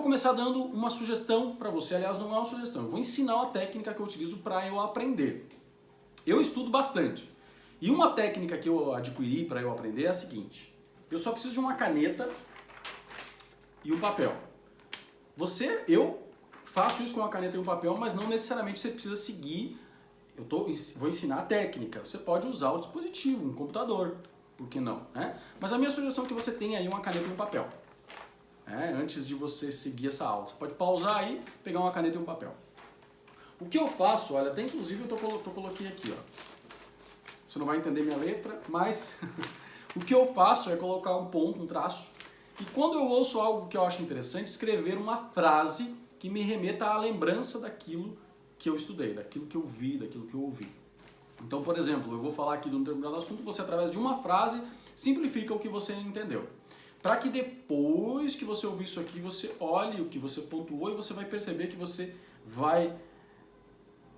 começar dando uma sugestão para você. Aliás, não é uma sugestão, eu vou ensinar a técnica que eu utilizo para eu aprender. Eu estudo bastante. E uma técnica que eu adquiri para eu aprender é a seguinte. Eu só preciso de uma caneta e um papel. Eu faço isso com uma caneta e um papel, mas não necessariamente você precisa seguir. Vou ensinar a técnica. Você pode usar o dispositivo, um computador. Por que não? Né? Mas a minha sugestão é que você tenha aí uma caneta e um papel. Antes de você seguir essa aula. Você pode pausar aí, pegar uma caneta e um papel. O que eu faço, olha, até inclusive eu coloquei aqui, ó. Você não vai entender minha letra, mas o que eu faço é colocar um ponto, um traço. E quando eu ouço algo que eu acho interessante, escrever uma frase que me remeta à lembrança daquilo que eu estudei, daquilo que eu vi, daquilo que eu ouvi. Então, por exemplo, eu vou falar aqui de um determinado assunto, você através de uma frase simplifica o que você entendeu. Para que depois que você ouvir isso aqui, você olhe o que você pontuou e você vai perceber que você vai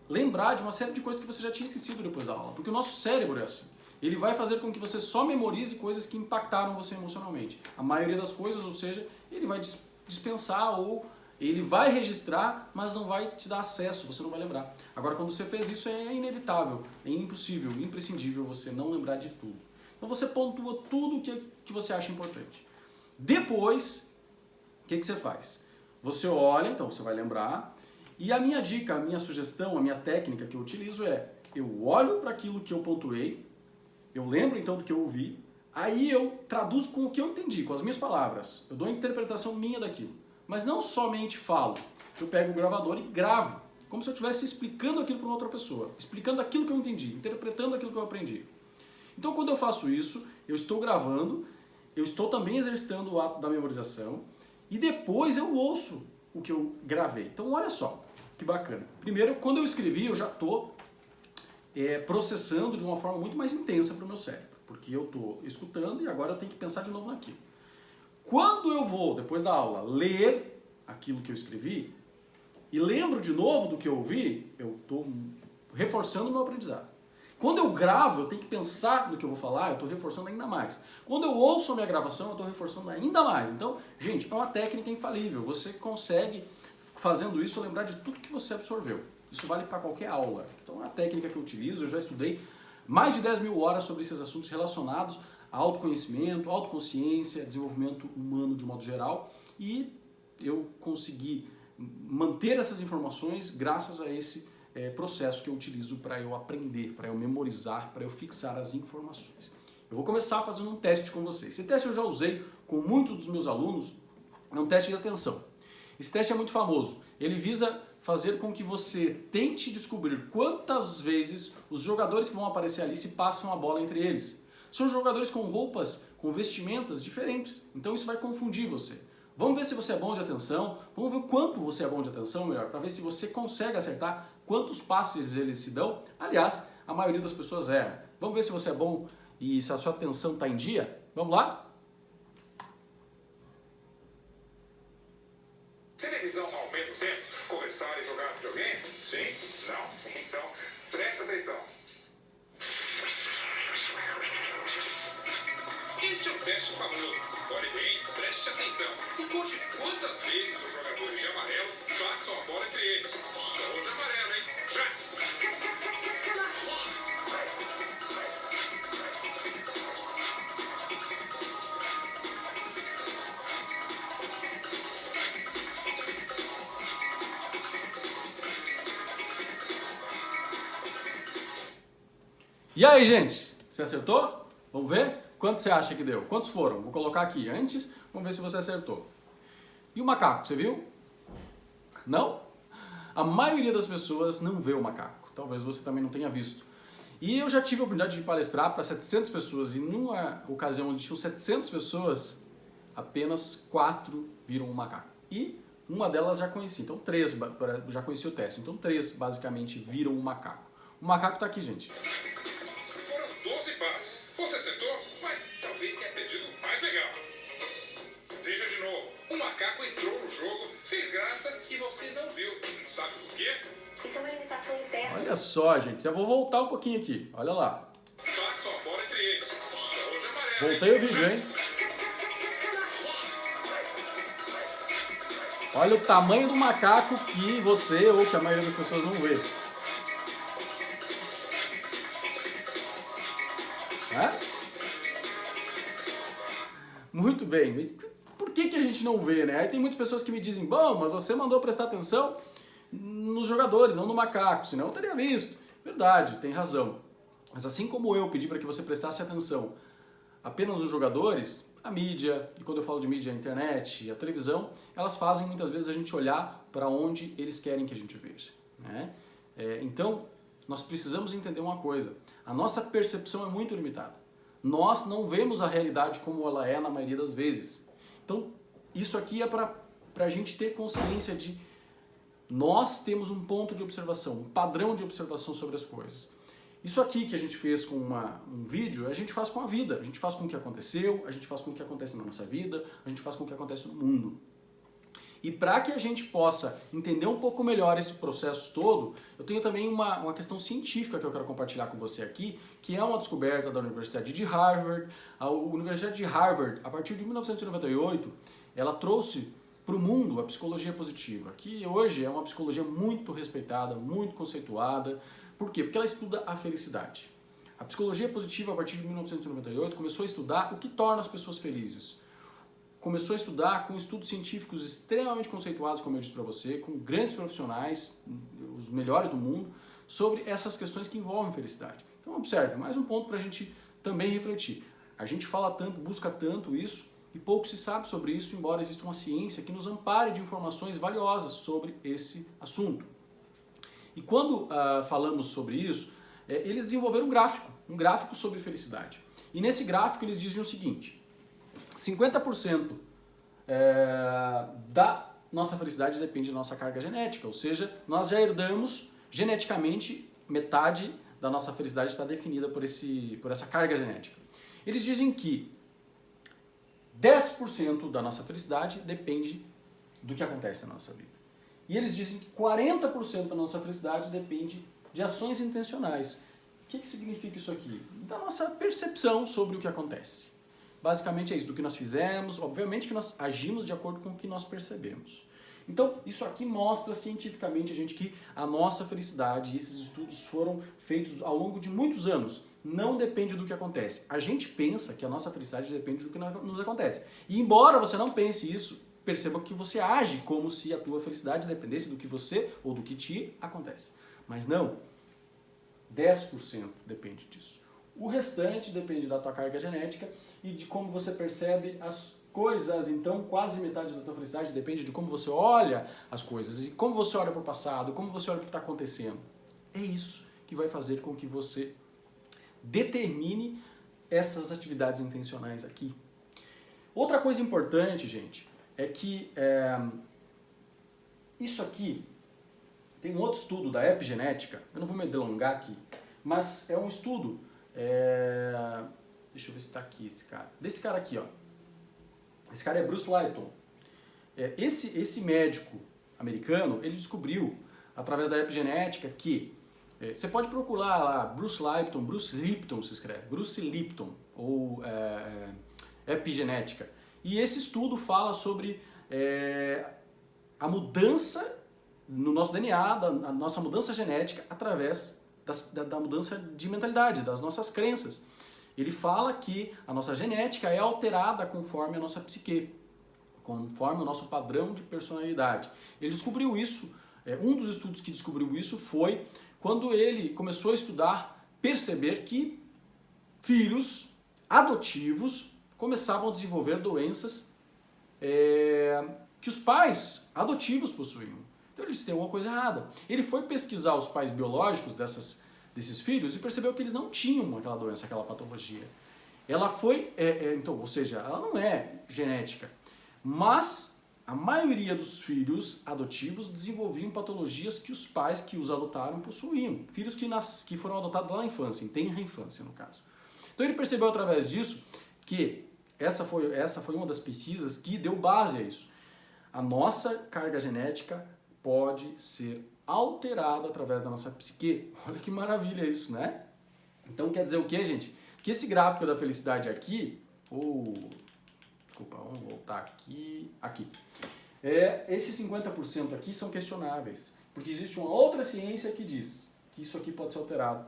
lembrar de uma série de coisas que você já tinha esquecido depois da aula. Porque o nosso cérebro é assim. Ele vai fazer com que você só memorize coisas que impactaram você emocionalmente. A maioria das coisas, ou seja, ele vai dispensar ou ele vai registrar, mas não vai te dar acesso, você não vai lembrar. Agora, quando você fez isso, é inevitável, é impossível, imprescindível você não lembrar de tudo. Então você pontua tudo que você acha importante. Depois, o que você faz? Você olha, então você vai lembrar, e a minha dica, a minha sugestão, a minha técnica que eu utilizo é, eu olho para aquilo que eu pontuei, eu lembro então do que eu ouvi, aí eu traduzo com o que eu entendi, com as minhas palavras. Eu dou a interpretação minha daquilo. Mas não somente falo, eu pego o gravador e gravo, como se eu estivesse explicando aquilo para uma outra pessoa, explicando aquilo que eu entendi, interpretando aquilo que eu aprendi. Então quando eu faço isso, eu estou gravando, eu estou também exercitando o ato da memorização e depois eu ouço o que eu gravei. Então olha só, que bacana. Primeiro, quando eu escrevi, eu já estou processando de uma forma muito mais intensa para o meu cérebro, porque eu estou escutando e agora eu tenho que pensar de novo naquilo. Quando eu vou, depois da aula, ler aquilo que eu escrevi e lembro de novo do que eu ouvi, eu estou reforçando o meu aprendizado. Quando eu gravo, eu tenho que pensar no que eu vou falar, eu estou reforçando ainda mais. Quando eu ouço a minha gravação, eu estou reforçando ainda mais. Então, gente, é uma técnica infalível. Você consegue, fazendo isso, lembrar de tudo que você absorveu. Isso vale para qualquer aula. Então, é uma técnica que eu utilizo, eu já estudei mais de 10 mil horas sobre esses assuntos relacionados a autoconhecimento, autoconsciência, desenvolvimento humano de modo geral. E eu consegui manter essas informações graças a esse processo que eu utilizo para eu aprender, para eu memorizar, para eu fixar as informações. Eu vou começar fazendo um teste com vocês. Esse teste eu já usei com muitos dos meus alunos, é um teste de atenção. Esse teste é muito famoso. Ele visa fazer com que você tente descobrir quantas vezes os jogadores que vão aparecer ali se passam a bola entre eles. São jogadores com roupas, com vestimentas diferentes, então isso vai confundir você. Vamos ver se você é bom de atenção, vamos ver o quanto você é bom de atenção, melhor, para ver se você consegue acertar quantos passes eles se dão. Aliás, a maioria das pessoas erra. Vamos ver se você é bom e se a sua atenção está em dia? Vamos lá? Televisão ao mesmo tempo? Conversar e jogar videogame? Sim? Não? Então, presta atenção. Este é um teste famoso. Olhe bem, preste atenção. E conte quantas vezes os jogadores de amarelo passam a bola entre eles. Só os de amarelo, hein? Já! E aí, gente? Você acertou? Vamos ver? Quanto você acha que deu? Quantos foram? Vou colocar aqui antes, vamos ver se você acertou. E o macaco, você viu? Não? A maioria das pessoas não vê o macaco. Talvez você também não tenha visto. E eu já tive a oportunidade de palestrar para 700 pessoas e numa ocasião onde tinham 700 pessoas, apenas 4 viram o macaco. E uma delas já conhecia, então 3 já conhecia o teste. Então 3 basicamente viram o macaco. O macaco está aqui, gente. Foram 12 passes. Você acertou, mas talvez tenha perdido o mais legal. Veja de novo. O macaco entrou no jogo, fez graça e você não viu. Sabe por quê? Isso é uma limitação interna. Olha só, gente. Já vou voltar um pouquinho aqui. Olha lá. Passam a bola entre eles. Só os de amarelo. Voltei o vídeo, hein? Olha o tamanho do macaco que você ou que a maioria das pessoas não vê. É? Muito bem. Por que a gente não vê, né? Aí tem muitas pessoas que me dizem, bom, mas você mandou prestar atenção nos jogadores, não no macaco, senão eu teria visto. Verdade, tem razão. Mas assim como eu pedi para que você prestasse atenção apenas nos jogadores, a mídia, e quando eu falo de mídia, a internet e a televisão, elas fazem muitas vezes a gente olhar para onde eles querem que a gente veja, né? Então, nós precisamos entender uma coisa. A nossa percepção é muito limitada. Nós não vemos a realidade como ela é na maioria das vezes. Então, isso aqui é para a gente ter consciência de nós temos um ponto de observação, um padrão de observação sobre as coisas. Isso aqui que a gente fez com um vídeo, a gente faz com a vida. A gente faz com o que aconteceu, a gente faz com o que acontece na nossa vida, a gente faz com o que acontece no mundo. E para que a gente possa entender um pouco melhor esse processo todo, eu tenho também uma questão científica que eu quero compartilhar com você aqui, que é uma descoberta da Universidade de Harvard. A Universidade de Harvard, a partir de 1998, ela trouxe para o mundo a psicologia positiva, que hoje é uma psicologia muito respeitada, muito conceituada. Por quê? Porque ela estuda a felicidade. A psicologia positiva, a partir de 1998, começou a estudar o que torna as pessoas felizes. Começou a estudar com estudos científicos extremamente conceituados, como eu disse para você, com grandes profissionais, os melhores do mundo, sobre essas questões que envolvem felicidade. Então observe, mais um ponto para a gente também refletir. A gente fala tanto, busca tanto isso, e pouco se sabe sobre isso, embora exista uma ciência que nos ampare de informações valiosas sobre esse assunto. E quando falamos sobre isso, eles desenvolveram um gráfico sobre felicidade. E nesse gráfico eles dizem o seguinte: 50% da nossa felicidade depende da nossa carga genética, ou seja, nós já herdamos geneticamente metade da nossa felicidade está definida por essa carga genética. Eles dizem que 10% da nossa felicidade depende do que acontece na nossa vida. E eles dizem que 40% da nossa felicidade depende de ações intencionais. O que significa isso aqui? Da nossa percepção sobre o que acontece. Basicamente é isso, do que nós fizemos, obviamente que nós agimos de acordo com o que nós percebemos. Então, isso aqui mostra cientificamente a gente que a nossa felicidade, esses estudos foram feitos ao longo de muitos anos, não depende do que acontece. A gente pensa que a nossa felicidade depende do que nos acontece. E embora você não pense isso, perceba que você age como se a tua felicidade dependesse do que você ou do que te acontece. Mas não, 10% depende disso. O restante depende da tua carga genética e de como você percebe as coisas. Então, quase metade da tua felicidade depende de como você olha as coisas, e como você olha para o passado, como você olha para o que está acontecendo. É isso que vai fazer com que você determine essas atividades intencionais aqui. Outra coisa importante, gente, é que isso aqui tem um outro estudo da epigenética, eu não vou me delongar aqui, mas é um estudo, deixa eu ver se está aqui esse cara, desse cara aqui, ó. Esse cara é Bruce Lipton. Esse médico americano, ele descobriu, através da epigenética, que você pode procurar lá, Bruce Lipton se escreve, Bruce Lipton, ou epigenética. E esse estudo fala sobre a mudança no nosso DNA, a nossa mudança genética, através da mudança de mentalidade, das nossas crenças. Ele fala que a nossa genética é alterada conforme a nossa psique, conforme o nosso padrão de personalidade. Ele descobriu isso, um dos estudos que descobriu isso foi quando ele começou a estudar, perceber que filhos adotivos começavam a desenvolver doenças que os pais adotivos possuíam. Então ele disse, tem alguma coisa errada. Ele foi pesquisar os pais biológicos desses filhos e percebeu que eles não tinham aquela doença, aquela patologia. Ela foi, então, ou seja, ela não é genética, mas a maioria dos filhos adotivos desenvolviam patologias que os pais que os adotaram possuíam. Filhos que foram adotados lá na infância, em tenra infância no caso. Então ele percebeu através disso que essa foi uma das pesquisas que deu base a isso. A nossa carga genética pode ser alterada através da nossa psique. Olha que maravilha isso, né? Então quer dizer o que, gente? Que esse gráfico da felicidade aqui, desculpa, vamos voltar aqui. Esses 50% aqui são questionáveis, porque existe uma outra ciência que diz que isso aqui pode ser alterado.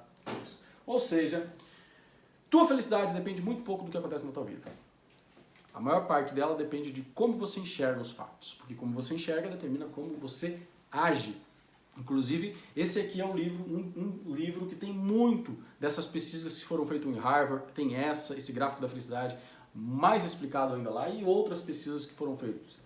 Ou seja, tua felicidade depende muito pouco do que acontece na tua vida. A maior parte dela depende de como você enxerga os fatos, porque como você enxerga determina como você age. Inclusive, esse aqui é um livro que tem muito dessas pesquisas que foram feitas em Harvard, tem esse gráfico da felicidade, mais explicado ainda lá, e outras pesquisas que foram feitas.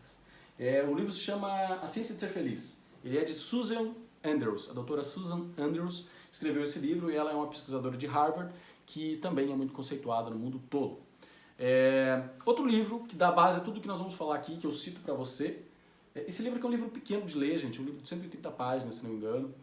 O livro se chama A Ciência de Ser Feliz. Ele é de Susan Andrews. A doutora Susan Andrews escreveu esse livro e ela é uma pesquisadora de Harvard que também é muito conceituada no mundo todo. Outro livro que dá base a tudo que nós vamos falar aqui, que eu cito para você. Esse livro aqui é um livro pequeno de ler, gente, um livro de 130 páginas, se não me engano,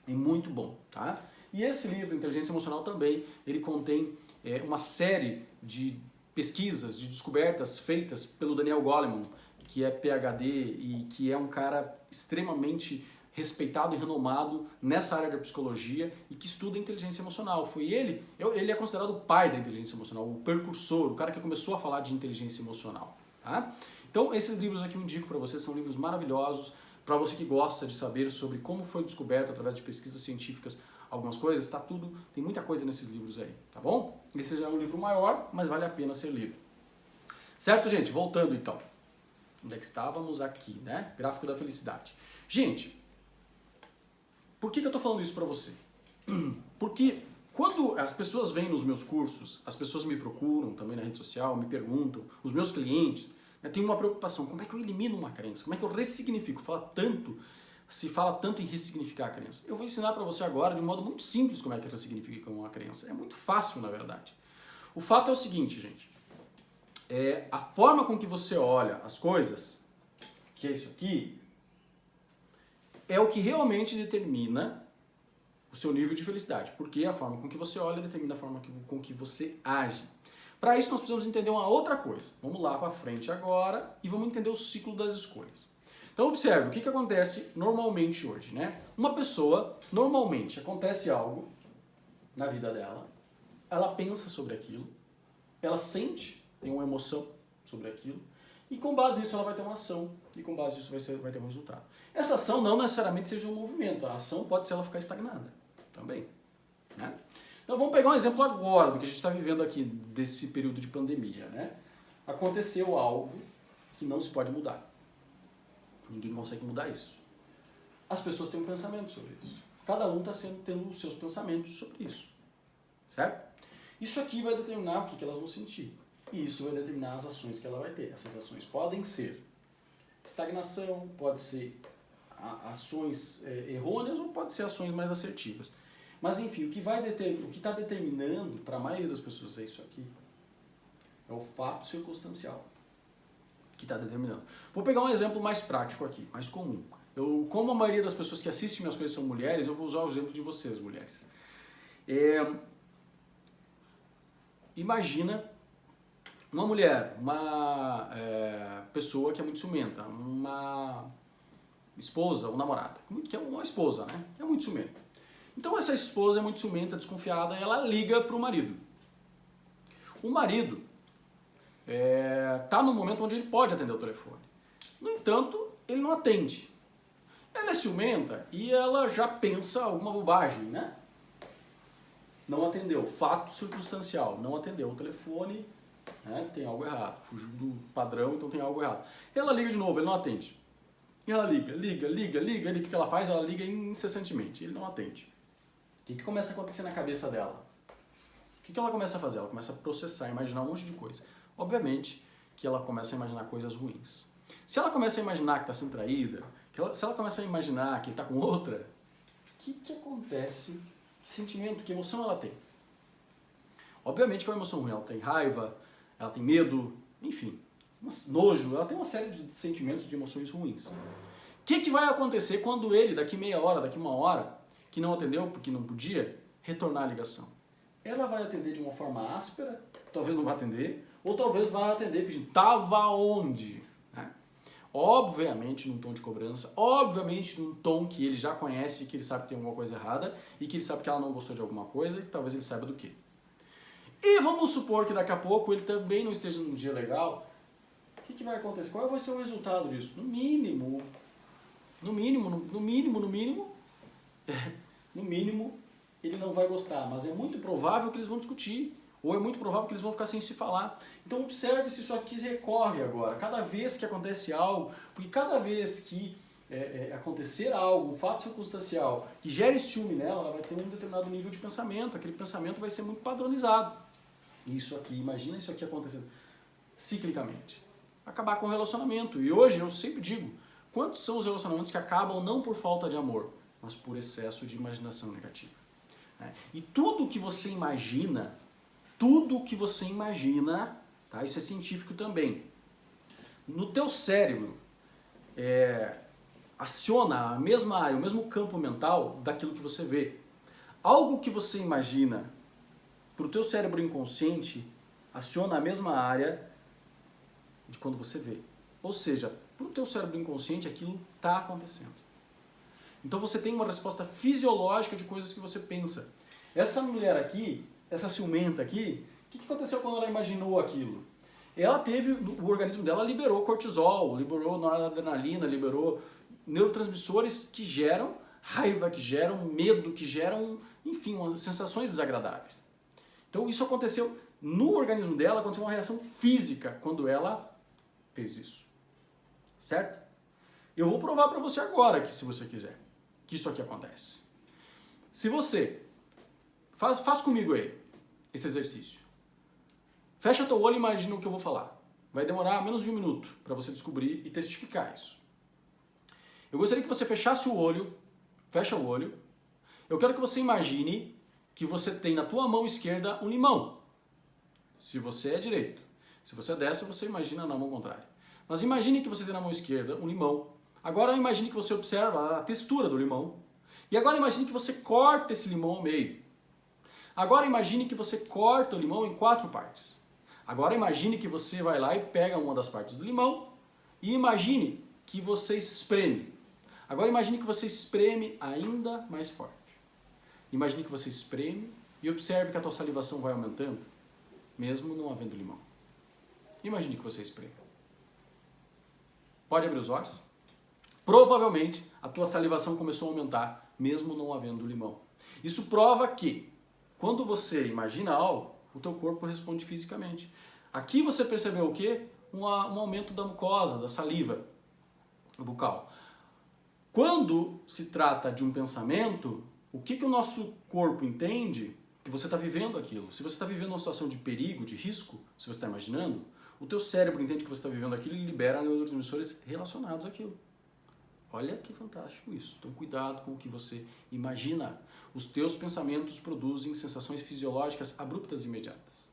e muito bom, tá? E esse livro, Inteligência Emocional, também, ele contém uma série de pesquisas, de descobertas feitas pelo Daniel Goleman, que é PhD e que é um cara extremamente respeitado e renomado nessa área da psicologia e que estuda inteligência emocional. Ele é considerado o pai da inteligência emocional, o precursor, o cara que começou a falar de inteligência emocional, tá? Então, esses livros aqui eu indico para você, são livros maravilhosos, para você que gosta de saber sobre como foi descoberto através de pesquisas científicas algumas coisas, tá tudo, tem muita coisa nesses livros aí, tá bom? Esse já é um livro maior, mas vale a pena ser lido. Certo, gente? Voltando então. Onde é que estávamos aqui, né? Gráfico da felicidade. Gente, por que eu tô falando isso para você? Porque quando as pessoas vêm nos meus cursos, as pessoas me procuram também na rede social, me perguntam, os meus clientes, tem uma preocupação, como é que eu elimino uma crença? Como é que eu ressignifico? Se fala tanto em ressignificar a crença. Eu vou ensinar para você agora de um modo muito simples como é que ressignifica uma crença. É muito fácil, na verdade. O fato é o seguinte, gente. A forma com que você olha as coisas, que é isso aqui, é o que realmente determina o seu nível de felicidade. Porque a forma com que você olha determina a forma com que você age. Para isso nós precisamos entender uma outra coisa. Vamos lá para frente agora e vamos entender o ciclo das escolhas. Então observe, o que acontece normalmente hoje, né? Uma pessoa, normalmente, acontece algo na vida dela, ela pensa sobre aquilo, ela sente, tem uma emoção sobre aquilo, e com base nisso ela vai ter uma ação, e com base nisso vai ter um resultado. Essa ação não necessariamente seja um movimento, a ação pode ser ela ficar estagnada também, né? Então vamos pegar um exemplo agora do que a gente está vivendo aqui, desse período de pandemia, né? Aconteceu algo que não se pode mudar. Ninguém consegue mudar isso. As pessoas têm um pensamento sobre isso. Cada um está tendo os seus pensamentos sobre isso. Certo? Isso aqui vai determinar o que elas vão sentir. E isso vai determinar as ações que ela vai ter. Essas ações podem ser estagnação, pode ser ações errôneas ou pode ser ações mais assertivas. Mas enfim, o que está determinando para a maioria das pessoas é isso aqui. É o fato circunstancial que está determinando. Vou pegar um exemplo mais prático aqui, mais comum. Como a maioria das pessoas que assistem minhas coisas são mulheres, eu vou usar o exemplo de vocês, mulheres. Imagina uma mulher, uma pessoa que é muito ciumenta, uma esposa ou namorada, que é uma esposa, né? Que é muito ciumenta. Então essa esposa é muito ciumenta, desconfiada, e ela liga para o marido. O marido está no momento onde ele pode atender o telefone. No entanto, ele não atende. Ela é ciumenta e ela já pensa alguma bobagem, né? Não atendeu. Fato circunstancial. Não atendeu o telefone, né? Tem algo errado. Fugiu do padrão, então tem algo errado. Ela liga de novo, ele não atende. E ela liga. E o que ela faz? Ela liga incessantemente. Ele não atende. O que começa a acontecer na cabeça dela? O que ela começa a fazer? Ela começa a processar, imaginar um monte de coisa. Obviamente que ela começa a imaginar coisas ruins. Se ela começa a imaginar que está sendo traída, se ela começa a imaginar que ele está com outra, o que acontece? Que sentimento, que emoção ela tem? Obviamente que é uma emoção ruim. Ela tem raiva, ela tem medo, enfim, nojo, ela tem uma série de sentimentos, de emoções ruins. O que vai acontecer quando ele, daqui meia hora, daqui uma hora, que não atendeu porque não podia, retornar a ligação? Ela vai atender de uma forma áspera, talvez não vá atender, ou talvez vá atender pedindo, tava onde? Né? Obviamente num tom de cobrança, obviamente num tom que ele já conhece, que ele sabe que tem alguma coisa errada, e que ele sabe que ela não gostou de alguma coisa, e que talvez ele saiba do que. E vamos supor que daqui a pouco ele também não esteja num dia legal. O o que vai acontecer? Qual vai ser o resultado disso? No mínimo, ele não vai gostar, mas é muito provável que eles vão discutir, ou é muito provável que eles vão ficar sem se falar. Então observe se isso aqui recorre agora, cada vez que acontece algo, porque cada vez que acontecer algo, um fato circunstancial que gere ciúme nela, ela vai ter um determinado nível de pensamento, aquele pensamento vai ser muito padronizado. Isso aqui, imagina isso aqui acontecendo ciclicamente. Acabar com o relacionamento. E hoje eu sempre digo, quantos são os relacionamentos que acabam não por falta de amor, mas por excesso de imaginação negativa? E tudo que você imagina, tá? Isso é científico também, no teu cérebro aciona a mesma área, o mesmo campo mental daquilo que você vê. Algo que você imagina para o teu cérebro inconsciente aciona a mesma área de quando você vê. Ou seja, para o teu cérebro inconsciente aquilo está acontecendo. Então você tem uma resposta fisiológica de coisas que você pensa. Essa mulher aqui, essa ciumenta aqui, o que aconteceu quando ela imaginou aquilo? Ela teve, o organismo dela liberou cortisol, liberou noradrenalina, liberou neurotransmissores que geram raiva, que geram medo, que geram, enfim, sensações desagradáveis. Então isso aconteceu no organismo dela, aconteceu uma reação física quando ela fez isso. Certo? Eu vou provar para você agora, que se você quiser, que isso aqui acontece. Se você, faz comigo aí, esse exercício. Fecha teu olho e imagina o que eu vou falar. Vai demorar menos de 1 minuto para você descobrir e testificar isso. Eu gostaria que você fechasse o olho, fecha o olho. Eu quero que você imagine que você tem na tua mão esquerda um limão. Se você é direito. Se você é destro, você imagina na mão contrária. Mas imagine que você tem na mão esquerda um limão. Agora imagine que você observa a textura do limão. E agora imagine que você corta esse limão ao meio. Agora imagine que você corta o limão em 4 partes. Agora imagine que você vai lá e pega uma das partes do limão e imagine que você espreme. Agora imagine que você espreme ainda mais forte. Imagine que você espreme e observe que a tua salivação vai aumentando, mesmo não havendo limão. Imagine que você espreme. Pode abrir os olhos? Provavelmente a tua salivação começou a aumentar, mesmo não havendo limão. Isso prova que, quando você imagina algo, o teu corpo responde fisicamente. Aqui você percebeu o quê? Um aumento da mucosa, da saliva bucal. Quando se trata de um pensamento, o que o nosso corpo entende? Que você está vivendo aquilo. Se você está vivendo uma situação de perigo, de risco, se você está imaginando, o teu cérebro entende que você está vivendo aquilo e libera neurotransmissores relacionados àquilo. Olha que fantástico isso. Então cuidado com o que você imagina. Os teus pensamentos produzem sensações fisiológicas abruptas e imediatas.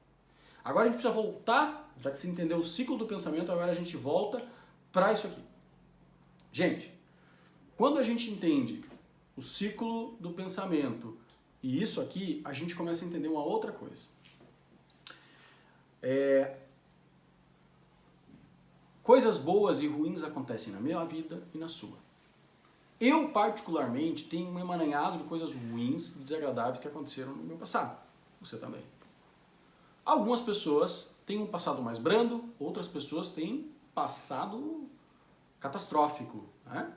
Agora a gente precisa voltar, já que você entendeu o ciclo do pensamento, agora a gente volta para isso aqui. Gente, quando a gente entende o ciclo do pensamento e isso aqui, a gente começa a entender uma outra coisa. Coisas boas e ruins acontecem na minha vida e na sua. Eu, particularmente, tenho um emaranhado de coisas ruins e desagradáveis que aconteceram no meu passado. Você também. Algumas pessoas têm um passado mais brando, outras pessoas têm passado catastrófico, né?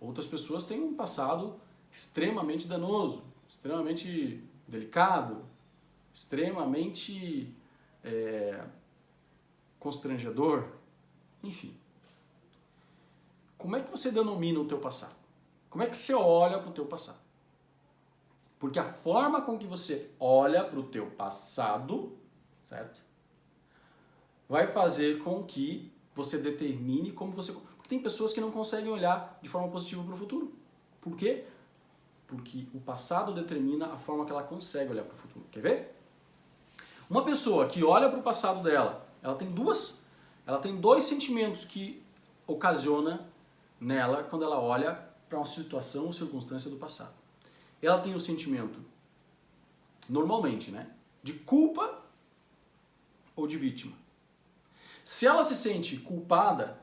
Outras pessoas têm um passado extremamente danoso, extremamente delicado, extremamente constrangedor, enfim. Como é que você denomina o teu passado? Como é que você olha para o teu passado? Porque a forma com que você olha para o teu passado, certo? Vai fazer com que você determine como você... Porque tem pessoas que não conseguem olhar de forma positiva para o futuro. Por quê? Porque o passado determina a forma que ela consegue olhar para o futuro. Quer ver? Uma pessoa que olha para o passado dela, ela tem dois sentimentos que ocasiona nela quando ela olha para uma situação ou circunstância do passado. Ela tem o sentimento, normalmente, né, de culpa ou de vítima. Se ela se sente culpada,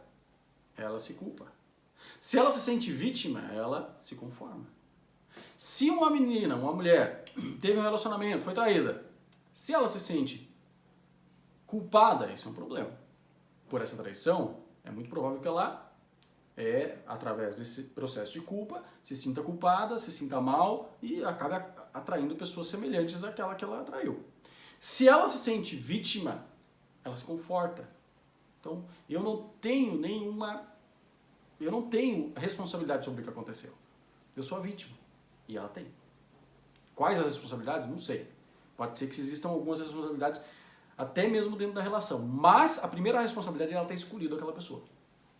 ela se culpa. Se ela se sente vítima, ela se conforma. Se uma menina, uma mulher, teve um relacionamento, foi traída, se ela se sente culpada, isso é um problema. por essa traição, é muito provável que ela, através desse processo de culpa, se sinta culpada, se sinta mal e acabe atraindo pessoas semelhantes àquela que ela atraiu. Se ela se sente vítima, ela se conforta. Então, eu não tenho responsabilidade sobre o que aconteceu. Eu sou a vítima. E ela tem. Quais as responsabilidades? Não sei. Pode ser que existam algumas responsabilidades até mesmo dentro da relação. Mas a primeira responsabilidade é ela ter escolhido aquela pessoa.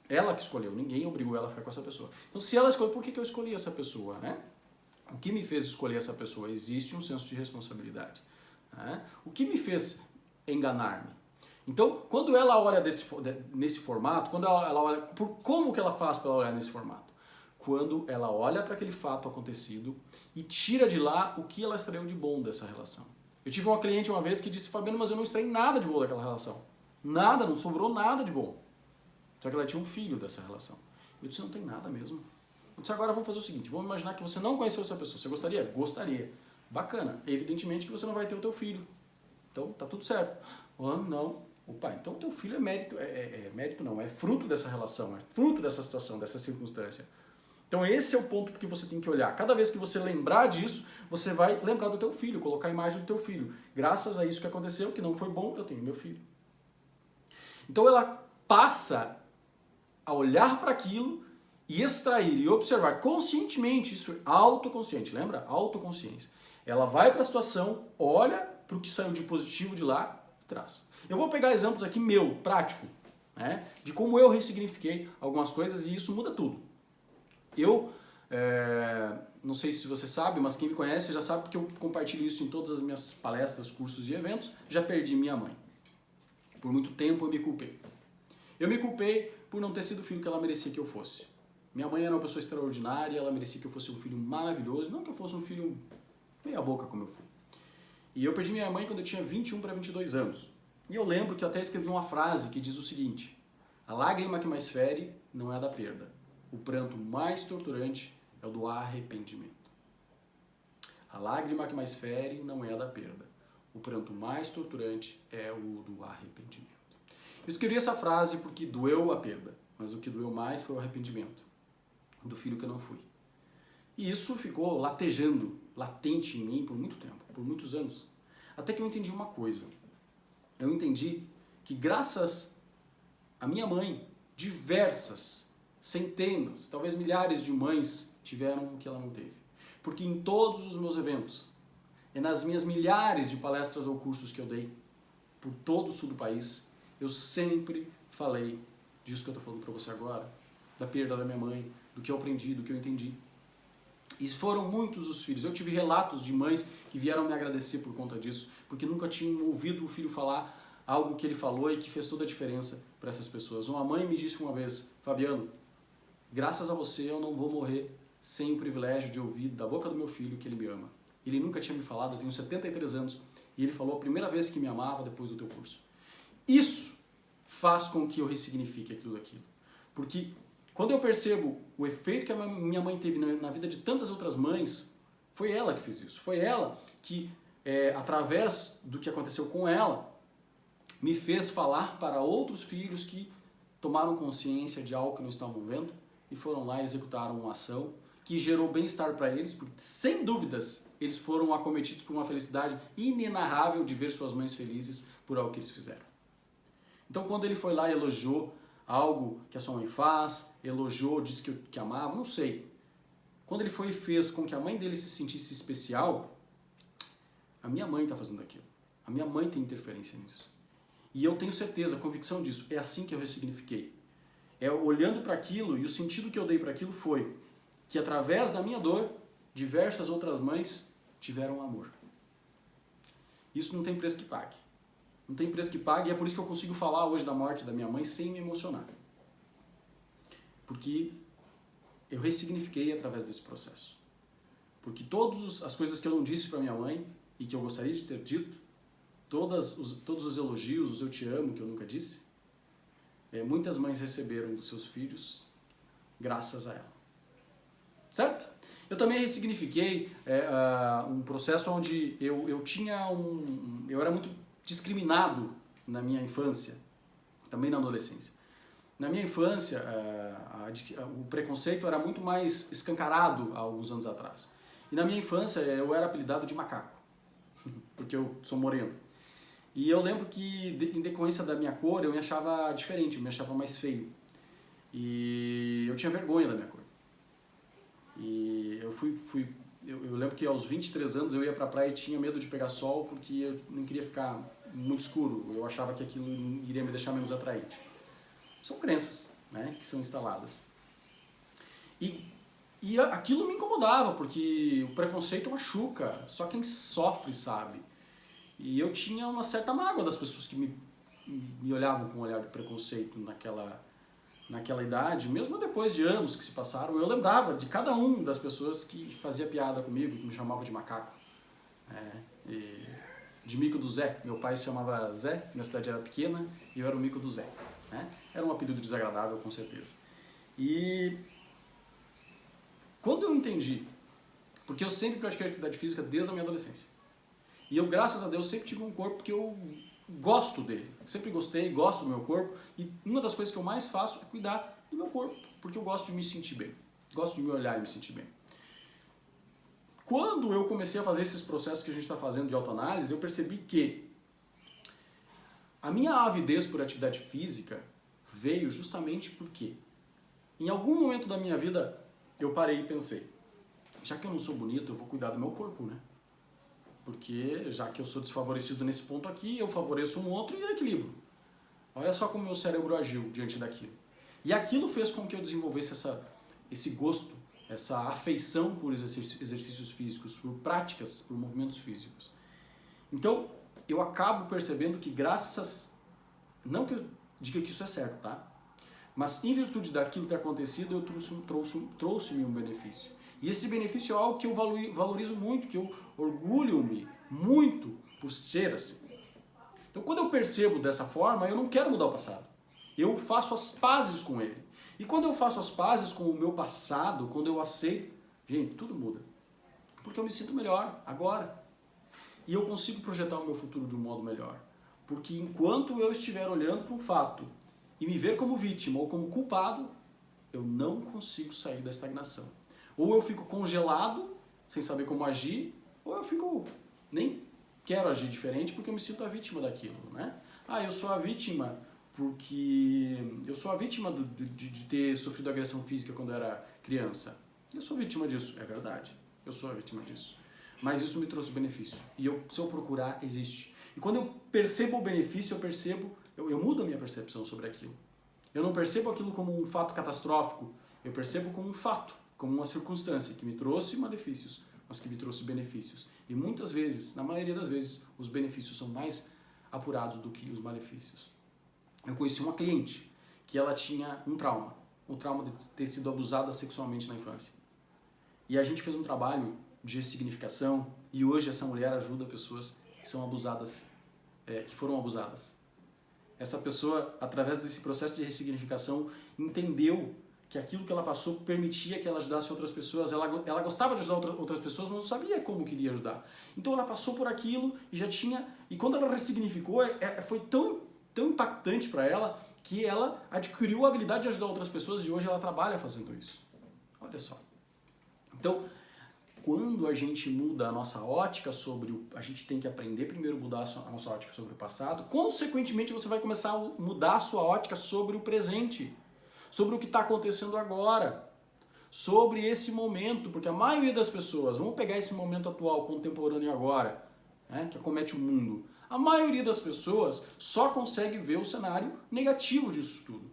Ela que escolheu, ninguém obrigou ela a ficar com essa pessoa. Então, se ela escolheu, por que eu escolhi essa pessoa, né? O que me fez escolher essa pessoa? Existe um senso de responsabilidade. Né? O que me fez enganar-me? Então, quando ela olha nesse formato, quando ela olha, como que ela faz para olhar nesse formato? Quando ela olha para aquele fato acontecido e tira de lá o que ela extraiu de bom dessa relação. Eu tive uma cliente uma vez que disse, Fabiano, mas eu não extraí nada de bom daquela relação. Nada, não sobrou nada de bom. Só que ela tinha um filho dessa relação. Eu disse, não tem nada mesmo. Eu disse, agora vamos fazer o seguinte, vamos imaginar que você não conheceu essa pessoa. Você gostaria? Gostaria. Bacana. Evidentemente que você não vai ter o teu filho. Então, tá tudo certo. Não. Opa, então o teu filho é mérito, mérito não, é fruto dessa relação, é fruto dessa situação, dessa circunstância. Então esse é o ponto que você tem que olhar. Cada vez que você lembrar disso, você vai lembrar do teu filho, colocar a imagem do teu filho. Graças a isso que aconteceu, que não foi bom, eu tenho meu filho. Então ela passa a olhar para aquilo e extrair e observar conscientemente, isso é autoconsciente, lembra? Autoconsciência. Ela vai para a situação, olha para o que saiu de positivo de lá e traz. Eu vou pegar exemplos aqui meu, prático, né, de como eu ressignifiquei algumas coisas e isso muda tudo. Eu, não sei se você sabe, mas quem me conhece já sabe porque eu compartilho isso em todas as minhas palestras, cursos e eventos, já perdi minha mãe. Por muito tempo eu me culpei. Eu me culpei por não ter sido o filho que ela merecia que eu fosse. Minha mãe era uma pessoa extraordinária, ela merecia que eu fosse um filho maravilhoso, não que eu fosse um filho meia boca como eu fui. E eu perdi minha mãe quando eu tinha 21 para 22 anos. E eu lembro que eu até escrevi uma frase que diz o seguinte: a lágrima que mais fere não é a da perda. O pranto mais torturante é o do arrependimento. A lágrima que mais fere não é a da perda. O pranto mais torturante é o do arrependimento. Eu escrevi essa frase porque doeu a perda, mas o que doeu mais foi o arrependimento do filho que eu não fui. E isso ficou latejando, latente em mim por muito tempo, por muitos anos. Até que eu entendi uma coisa. Eu entendi que graças à minha mãe, diversas, centenas, talvez milhares de mães tiveram o que ela não teve. Porque em todos os meus eventos, e nas minhas milhares de palestras ou cursos que eu dei, por todo o sul do país, eu sempre falei disso que eu estou falando para você agora, da perda da minha mãe, do que eu aprendi, do que eu entendi. E foram muitos os filhos. Eu tive relatos de mães que vieram me agradecer por conta disso, porque nunca tinham ouvido o filho falar algo que ele falou e que fez toda a diferença para essas pessoas. Uma mãe me disse uma vez, Fabiano, graças a você eu não vou morrer sem o privilégio de ouvir da boca do meu filho que ele me ama. Ele nunca tinha me falado, eu tenho 73 anos, e ele falou a primeira vez que me amava depois do teu curso. Isso faz com que eu ressignifique tudo aquilo. Porque quando eu percebo o efeito que a minha mãe teve na vida de tantas outras mães, foi ela que fez isso. Foi ela que, através do que aconteceu com ela, me fez falar para outros filhos que tomaram consciência de algo que não estavam vendo e foram lá e executaram uma ação que gerou bem-estar para eles, porque sem dúvidas eles foram acometidos por uma felicidade inenarrável de ver suas mães felizes por algo que eles fizeram. Então quando ele foi lá e elogiou algo que a sua mãe faz, elogiou, disse que amava, não sei. Quando ele foi e fez com que a mãe dele se sentisse especial, a minha mãe está fazendo aquilo. A minha mãe tem interferência nisso. E eu tenho certeza, convicção disso. É assim que eu ressignifiquei. É olhando para aquilo, e o sentido que eu dei para aquilo foi que através da minha dor, diversas outras mães tiveram amor. Isso não tem preço que pague. Não tem preço que pague, e é por isso que eu consigo falar hoje da morte da minha mãe sem me emocionar. Porque eu ressignifiquei através desse processo. Porque todas as coisas que eu não disse para minha mãe e que eu gostaria de ter dito, todos os elogios, os eu te amo que eu nunca disse, muitas mães receberam dos seus filhos graças a ela. Certo? Eu também ressignifiquei um processo onde eu era muito discriminado na minha infância também na adolescência. Na minha infância, o preconceito era muito mais escancarado há alguns anos atrás. E na minha infância eu era apelidado de macaco, porque eu sou moreno. E eu lembro que, em decorrência da minha cor, eu me achava diferente, eu me achava mais feio. E eu tinha vergonha da minha cor. E eu lembro que aos 23 anos eu ia pra praia e tinha medo de pegar sol porque eu não queria ficar muito escuro. Eu achava que aquilo iria me deixar menos atraente. São crenças, né, que são instaladas. E aquilo me incomodava, porque o preconceito machuca, só quem sofre sabe. E eu tinha uma certa mágoa das pessoas que me olhavam com um olhar de preconceito naquela idade, mesmo depois de anos que se passaram, eu lembrava de cada um das pessoas que fazia piada comigo, que me chamava de macaco. De mico do Zé. Meu pai se chamava Zé, minha cidade era pequena, e eu era o mico do Zé. Era um apelido desagradável, com certeza. E quando eu entendi, porque eu sempre pratiquei atividade física desde a minha adolescência, e eu, graças a Deus, sempre tive um corpo que eu gosto dele. Sempre gostei, gosto do meu corpo, e uma das coisas que eu mais faço é cuidar do meu corpo, porque eu gosto de me sentir bem. Gosto de me olhar e me sentir bem. Quando eu comecei a fazer esses processos que a gente está fazendo de autoanálise, eu percebi que a minha avidez por atividade física veio justamente porque em algum momento da minha vida eu parei e pensei, já que eu não sou bonito, eu vou cuidar do meu corpo, né? Porque já que eu sou desfavorecido nesse ponto aqui, eu favoreço um outro e é equilíbrio. Olha só como meu cérebro agiu diante daquilo. E aquilo fez com que eu desenvolvesse esse gosto, essa afeição por exercícios físicos, por práticas, por movimentos físicos. Então, eu acabo percebendo que não que eu diga que isso é certo, tá? Mas em virtude daquilo ter acontecido, eu trouxe-me um benefício. E esse benefício é algo que eu valorizo muito, que eu orgulho-me muito por ser assim. Então, quando eu percebo dessa forma, eu não quero mudar o passado. Eu faço as pazes com ele. E quando eu faço as pazes com o meu passado, quando eu aceito, gente, tudo muda. Porque eu me sinto melhor agora. E eu consigo projetar o meu futuro de um modo melhor. Porque enquanto eu estiver olhando para um fato e me ver como vítima ou como culpado, eu não consigo sair da estagnação. Ou eu fico congelado, sem saber como agir, ou eu nem quero agir diferente porque eu me sinto a vítima daquilo, né? Eu sou a vítima porque eu sou a vítima de ter sofrido agressão física quando eu era criança. Eu sou vítima disso, é verdade. Eu sou a vítima disso. Mas isso me trouxe benefício. E se eu procurar, existe. E quando eu percebo o benefício, eu mudo a minha percepção sobre aquilo. Eu não percebo aquilo como um fato catastrófico, eu percebo como um fato, como uma circunstância que me trouxe malefícios, mas que me trouxe benefícios. E muitas vezes, na maioria das vezes, os benefícios são mais apurados do que os malefícios. Eu conheci uma cliente que ela tinha um trauma, o trauma de ter sido abusada sexualmente na infância. E a gente fez um trabalho de ressignificação e hoje essa mulher ajuda pessoas que são abusadas, que foram abusadas. Essa pessoa, através desse processo de ressignificação, entendeu que aquilo que ela passou permitia que ela ajudasse outras pessoas. Ela gostava de ajudar outras pessoas, mas não sabia como queria ajudar. Então ela passou por aquilo e já tinha... E quando ela ressignificou, foi tão impactante para ela que ela adquiriu a habilidade de ajudar outras pessoas e hoje ela trabalha fazendo isso. Olha só. Então, quando a gente muda a nossa ótica a gente tem que aprender primeiro a mudar a nossa ótica sobre o passado, consequentemente você vai começar a mudar a sua ótica sobre o presente, sobre o que está acontecendo agora, sobre esse momento, porque a maioria das pessoas, vamos pegar esse momento atual, contemporâneo agora, né, que acomete o mundo, a maioria das pessoas só consegue ver o cenário negativo disso tudo.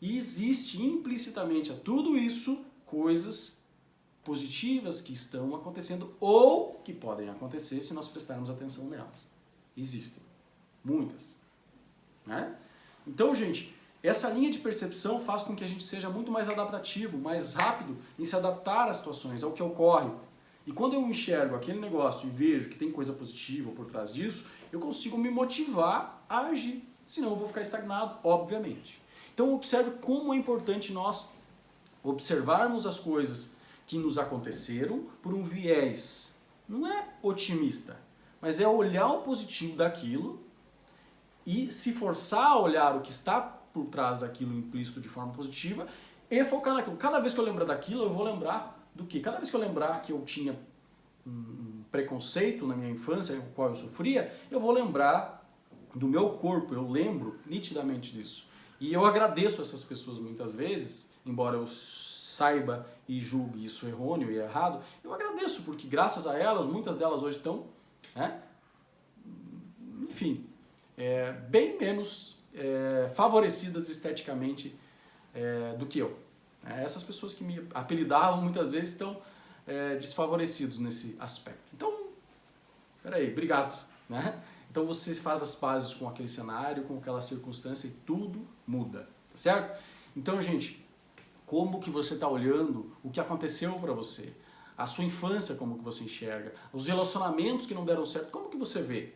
E existe implicitamente a tudo isso coisas positivas que estão acontecendo ou que podem acontecer se nós prestarmos atenção nelas. Existem. Muitas. Né? Então, gente, essa linha de percepção faz com que a gente seja muito mais adaptativo, mais rápido em se adaptar às situações, ao que ocorre. E quando eu enxergo aquele negócio e vejo que tem coisa positiva por trás disso, eu consigo me motivar a agir. Senão eu vou ficar estagnado, obviamente. Então observe como é importante nós observarmos as coisas que nos aconteceram por um viés, não é otimista, mas é olhar o positivo daquilo e se forçar a olhar o que está por trás daquilo implícito de forma positiva e focar naquilo. Cada vez que eu lembrar daquilo, eu vou lembrar do quê? Cada vez que eu lembrar que eu tinha um preconceito na minha infância, com o qual eu sofria, eu vou lembrar do meu corpo, eu lembro nitidamente disso. E eu agradeço essas pessoas muitas vezes, embora eu saiba e julgue isso errôneo e errado, eu agradeço, porque graças a elas, muitas delas hoje estão, né, enfim, bem menos favorecidas esteticamente do que eu. Essas pessoas que me apelidavam muitas vezes estão desfavorecidos nesse aspecto. Então, peraí, obrigado, né? Então você faz as pazes com aquele cenário, com aquela circunstância e tudo muda, tá certo? Então, gente, como que você está olhando o que aconteceu para você? A sua infância, como que você enxerga? Os relacionamentos que não deram certo, como que você vê?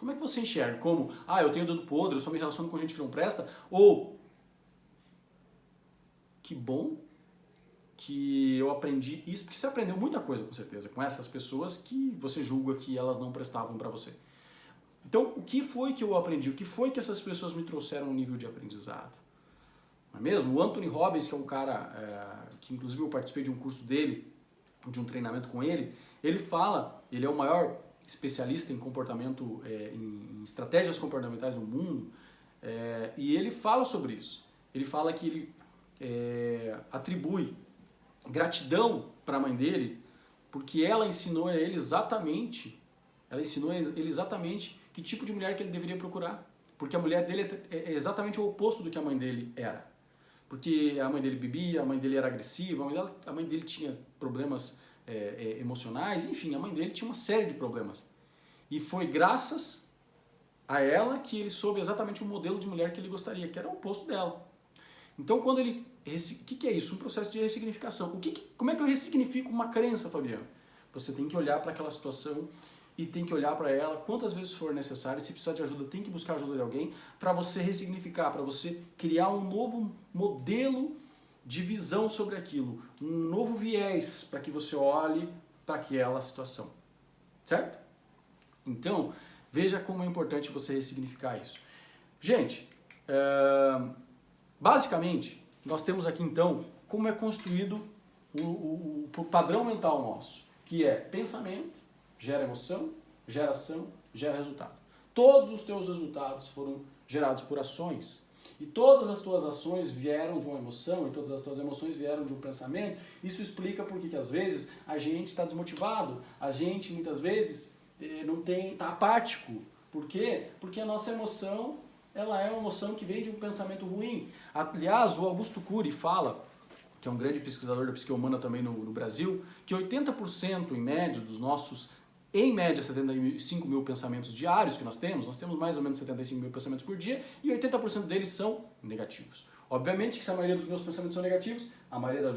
Como é que você enxerga? Como, eu tenho dedo podre, eu só me relaciono com gente que não presta? Ou, que bom que eu aprendi isso, porque você aprendeu muita coisa, com certeza, com essas pessoas que você julga que elas não prestavam para você. Então, o que foi que eu aprendi? O que foi que essas pessoas me trouxeram no nível de aprendizado? Não é mesmo? O Anthony Robbins, que é um cara que inclusive eu participei de um curso dele, de um treinamento com ele, ele fala, ele é o maior especialista em comportamento, em estratégias comportamentais no mundo, e ele fala sobre isso. Ele fala que ele atribui gratidão para a mãe dele, porque ela ensinou a ele exatamente que tipo de mulher que ele deveria procurar. Porque a mulher dele é exatamente o oposto do que a mãe dele era. Porque a mãe dele bebia, a mãe dele era agressiva, a mãe dele tinha problemas emocionais, enfim, a mãe dele tinha uma série de problemas. E foi graças a ela que ele soube exatamente o modelo de mulher que ele gostaria, que era o oposto dela. Então, quando ele... O que é isso? Um processo de ressignificação. Como é que eu ressignifico uma crença, Fabiano? Você tem que olhar para aquela situação e tem que olhar para ela quantas vezes for necessário. Se precisar de ajuda, tem que buscar ajuda de alguém para você ressignificar, para você criar um novo modelo de visão sobre aquilo, um novo viés para que você olhe para aquela situação. Certo? Então, veja como é importante você ressignificar isso. Gente, basicamente, nós temos aqui então como é construído o padrão mental nosso, que é pensamento, gera emoção, gera ação, gera resultado. Todos os teus resultados foram gerados por ações. E todas as tuas ações vieram de uma emoção, e todas as tuas emoções vieram de um pensamento. Isso explica por que às vezes a gente está desmotivado, a gente muitas vezes está apático. Por quê? Porque a nossa emoção, ela é uma emoção que vem de um pensamento ruim. Aliás, o Augusto Cury fala, que é um grande pesquisador da psique humana também no Brasil, que 80% em média dos nossos, em média 75 mil pensamentos diários que nós temos mais ou menos 75 mil pensamentos por dia, e 80% deles são negativos. Obviamente que se a maioria dos meus pensamentos são negativos, a maioria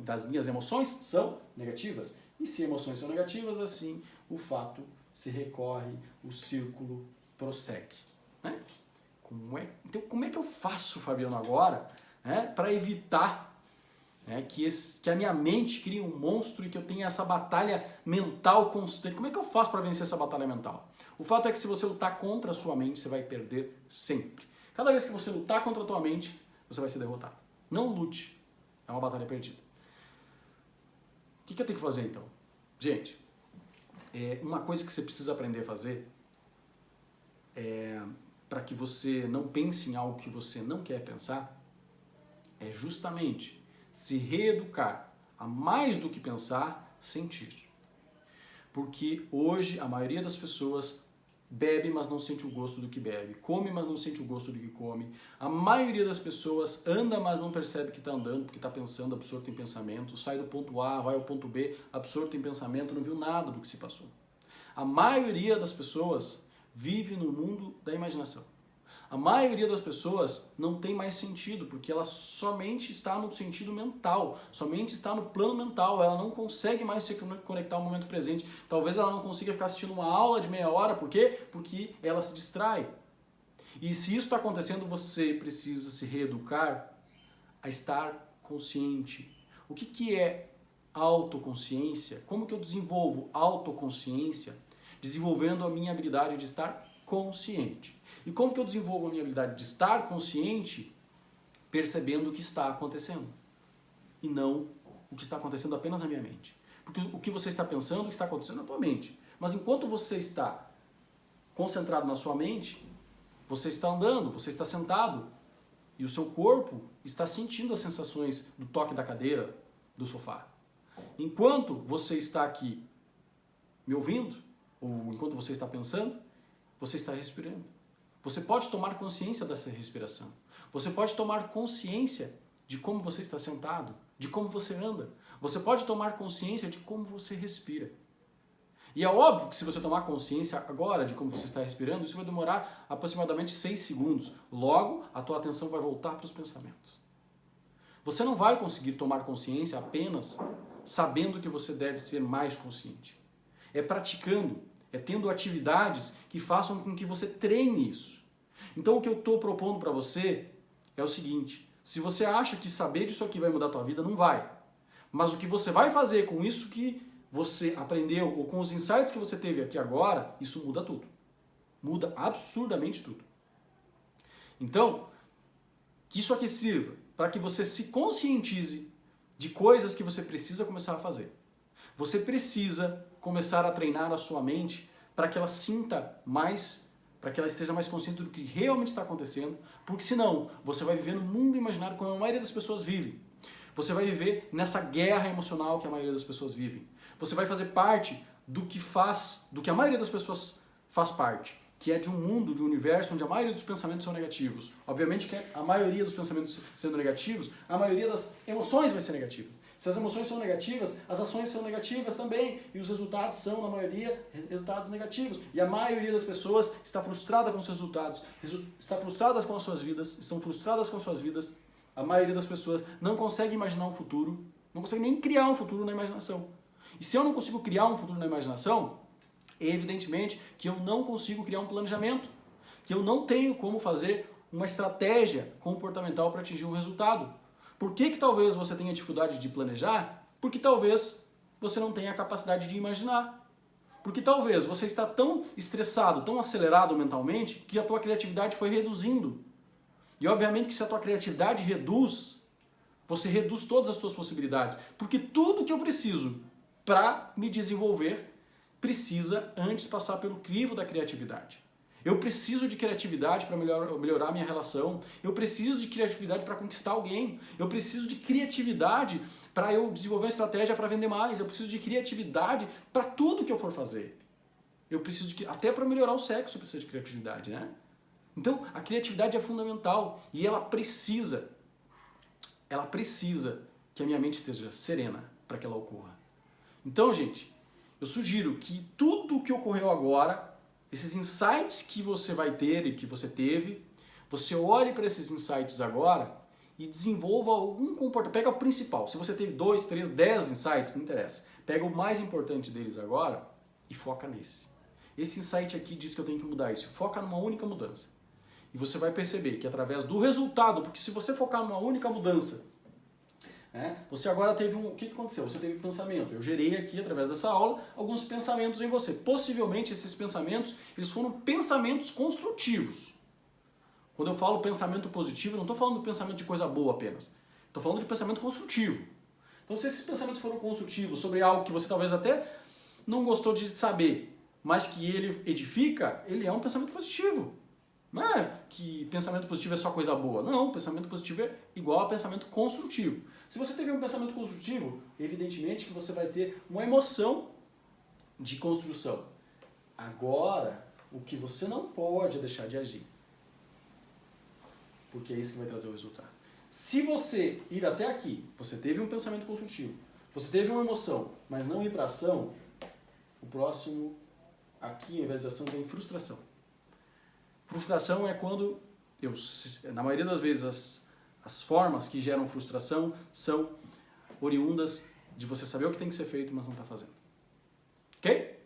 das minhas emoções são negativas. E se emoções são negativas, assim, o fato se recorre, o círculo prossegue. Né? Então, como é que eu faço, Fabiano, agora, para evitar que a minha mente crie um monstro e que eu tenha essa batalha mental constante? Como é que eu faço para vencer essa batalha mental? O fato é que se você lutar contra a sua mente, você vai perder sempre. Cada vez que você lutar contra a tua mente, você vai ser derrotado. Não lute. É uma batalha perdida. O que eu tenho que fazer então? Gente, uma coisa que você precisa aprender a fazer para que você não pense em algo que você não quer pensar é justamente se reeducar a mais do que pensar, sentir. Porque hoje a maioria das pessoas bebe, mas não sente o gosto do que bebe. Come, mas não sente o gosto do que come. A maioria das pessoas anda, mas não percebe que está andando, porque está pensando, absorto em pensamento. Sai do ponto A, vai ao ponto B, absorto em pensamento, não viu nada do que se passou. A maioria das pessoas vive no mundo da imaginação. A maioria das pessoas não tem mais sentido, porque ela somente está no sentido mental, somente está no plano mental, ela não consegue mais se conectar ao momento presente. Talvez ela não consiga ficar assistindo uma aula de meia hora, por quê? Porque ela se distrai. E se isso está acontecendo, você precisa se reeducar a estar consciente. O que é autoconsciência? Como que eu desenvolvo autoconsciência? Desenvolvendo a minha habilidade de estar consciente. E como que eu desenvolvo a minha habilidade de estar consciente, percebendo o que está acontecendo? E não o que está acontecendo apenas na minha mente. Porque o que você está pensando, o que está acontecendo na tua mente. Mas enquanto você está concentrado na sua mente, você está andando, você está sentado, e o seu corpo está sentindo as sensações do toque da cadeira, do sofá. Enquanto você está aqui me ouvindo, ou enquanto você está pensando, você está respirando. Você pode tomar consciência dessa respiração. Você pode tomar consciência de como você está sentado, de como você anda. Você pode tomar consciência de como você respira. E é óbvio que se você tomar consciência agora de como você está respirando, isso vai demorar aproximadamente 6 segundos. Logo, a tua atenção vai voltar para os pensamentos. Você não vai conseguir tomar consciência apenas sabendo que você deve ser mais consciente. É praticando, é tendo atividades que façam com que você treine isso. Então o que eu estou propondo para você é o seguinte: se você acha que saber disso aqui vai mudar a tua vida, não vai. Mas o que você vai fazer com isso que você aprendeu, ou com os insights que você teve aqui agora, isso muda tudo. Muda absurdamente tudo. Então, que isso aqui sirva para que você se conscientize de coisas que você precisa começar a fazer. Você precisa começar a treinar a sua mente para que ela sinta mais, para que ela esteja mais consciente do que realmente está acontecendo, porque senão você vai viver no mundo imaginário como a maioria das pessoas vive. Você vai viver nessa guerra emocional que a maioria das pessoas vive. Você vai fazer parte do que a maioria das pessoas faz parte, que é de um mundo, de um universo onde a maioria dos pensamentos são negativos. Obviamente que a maioria dos pensamentos sendo negativos, a maioria das emoções vai ser negativa. Se as emoções são negativas, as ações são negativas também, e os resultados são, na maioria, resultados negativos. E a maioria das pessoas está frustrada com os resultados, está frustrada com as suas vidas, estão frustradas com as suas vidas. A maioria das pessoas não consegue imaginar um futuro, não consegue nem criar um futuro na imaginação. E se eu não consigo criar um futuro na imaginação, evidentemente que eu não consigo criar um planejamento, que eu não tenho como fazer uma estratégia comportamental para atingir um resultado. Por que talvez você tenha dificuldade de planejar? Porque talvez você não tenha a capacidade de imaginar. Porque talvez você está tão estressado, tão acelerado mentalmente, que a tua criatividade foi reduzindo. E obviamente que se a tua criatividade reduz, você reduz todas as suas possibilidades. Porque tudo que eu preciso para me desenvolver precisa antes passar pelo crivo da criatividade. Eu preciso de criatividade para melhorar a minha relação. Eu preciso de criatividade para conquistar alguém. Eu preciso de criatividade para eu desenvolver uma estratégia para vender mais. Eu preciso de criatividade para tudo que eu for fazer. Eu preciso até para melhorar o sexo eu preciso de criatividade, né? Então, a criatividade é fundamental e ela precisa que a minha mente esteja serena para que ela ocorra. Então, gente, eu sugiro que tudo o que ocorreu agora, esses insights que você vai ter e que você teve, você olhe para esses insights agora e desenvolva algum comportamento. Pega o principal. Se você teve 2, 3, 10 insights, não interessa. Pega o mais importante deles agora e foca nesse. Esse insight aqui diz que eu tenho que mudar isso. Foca numa única mudança. E você vai perceber que através do resultado, porque se você focar numa única mudança, você agora teve o que aconteceu? Você teve pensamento. Eu gerei aqui, através dessa aula, alguns pensamentos em você. Possivelmente esses pensamentos, eles foram pensamentos construtivos. Quando eu falo pensamento positivo, eu não estou falando de pensamento de coisa boa apenas. Estou falando de pensamento construtivo. Então, se esses pensamentos foram construtivos sobre algo que você talvez até não gostou de saber, mas que ele edifica, ele é um pensamento positivo. Não é que pensamento positivo é só coisa boa. Não, pensamento positivo é igual a pensamento construtivo. Se você teve um pensamento construtivo, evidentemente que você vai ter uma emoção de construção. Agora, o que você não pode é deixar de agir. Porque é isso que vai trazer o resultado. Se você ir até aqui, você teve um pensamento construtivo, você teve uma emoção, mas não ir para ação, o próximo, aqui, ao invés de ação, tem frustração. Frustração é quando, na maioria das vezes, as formas que geram frustração são oriundas de você saber o que tem que ser feito, mas não está fazendo. Ok?